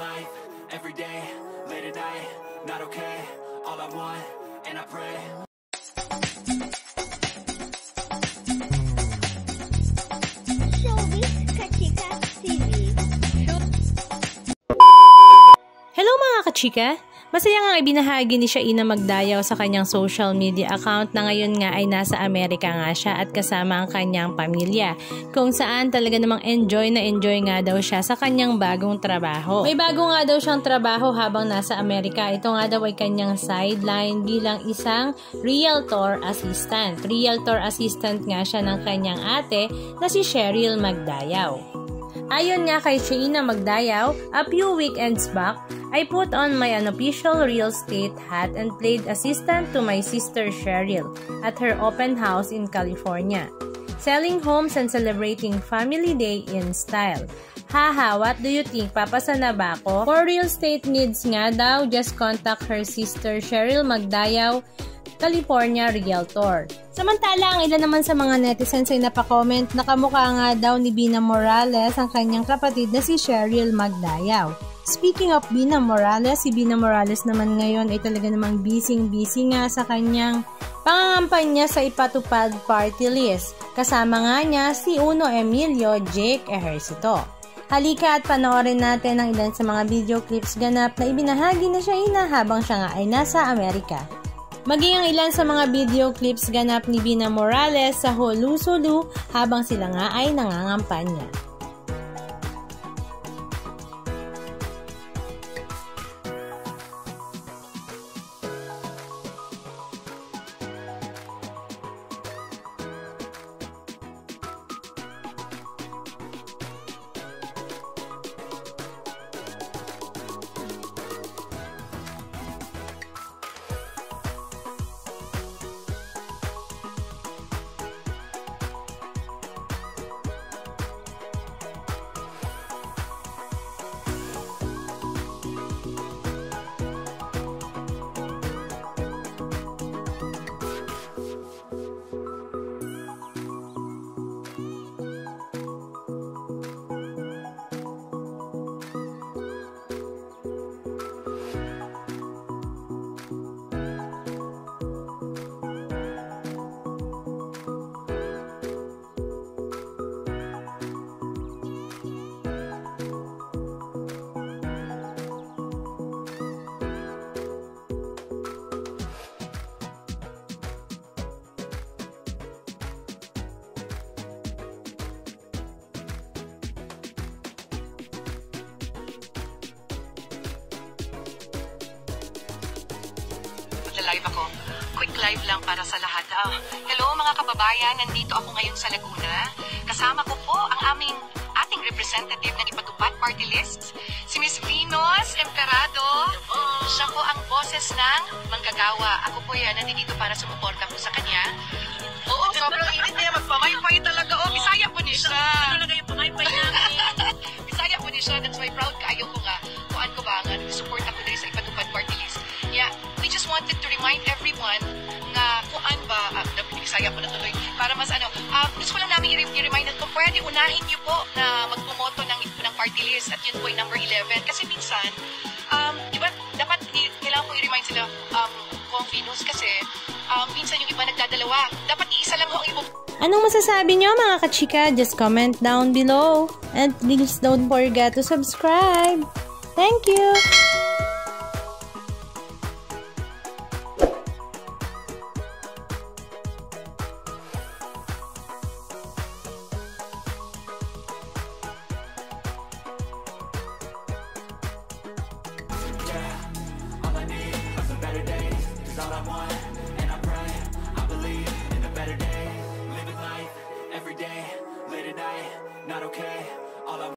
life, every day, late at night, not okay. All I want, and I pray. Hello mga kachika! Masaya nga ibinahagi ni Shaina Magdayaw sa kanyang social media account na ngayon nga ay nasa Amerika nga siya at kasama ang kanyang pamilya, kung saan talaga namang enjoy nga daw siya sa kanyang bagong trabaho. May bago nga daw siyang trabaho habang nasa Amerika. Ito nga daw ay kanyang sideline bilang isang realtor assistant. Realtor assistant nga siya ng kanyang ate na si Cheryl Magdayaw. Ayon nga kay Shaina Magdayaw, a few weekends back, I put on my unofficial real estate hat and played assistant to my sister Cheryl at her open house in California, selling homes and celebrating Family Day in style. Haha, what do you think? Papasa na ba ako? For real estate needs nga daw, just contact her sister Cheryl Magdayaw, California Realtor. Samantala, ang ilan naman sa mga netizens ay napakomment na kamukha nga daw ni Bina Morales ang kanyang kapatid na si Cheryl Magdayaw. Speaking of Bina Morales, si Bina Morales naman ngayon ay talaga namang busy nga sa kanyang pangangampanya sa Ipatupad Party List. Kasama nga niya si Uno Emilio Jake Ejercito. Halika at panoorin natin ang ilan sa mga video clips ganap na ibinahagi na Shaina habang siya nga ay nasa Amerika. Maging ang ilan sa mga video clips ganap ni Bina Morales sa Honolulu habang sila nga ay nangangampanya. Live ako. Quick live lang para sa lahat. Hello mga kababayan, nandito ako ngayon sa Laguna. Kasama ko po ang ating representative ng Ipatupad Party List, si Miss Venus Emperado. Siya po ang boses ng manggagawa. Ako po yan, nandito para sumuporta po sa kanya. Oo, sobrang init niya. Magpamaypay talaga. Oh, Bisaya po ni siya. Ano talaga yung pamaypay namin? Bisaya po ni siya. That's why proud kayo ko nga. Kuan ko ba nga, support ako dahil sa Ipatupad Party List. Yeah, we just wanted to remind everyone na kuan ba, Bisaya po na tuloy, para mas gusto ko lang namin i-remind ko, pwede unahin niyo po na magpumoto ng party list at yun po yung number 11. Kasi minsan, di ba, dapat kailangan ko i-remind sila, kung Venus, kasi minsan yung iba nagdadalawa. Dapat iisa lang ho ang ibo. Anong masasabi nyo mga kachika? Just comment down below. And please don't forget to subscribe. Thank you! All I want, and I pray, I believe in a better day. Living life, every day, late at night, not okay. All I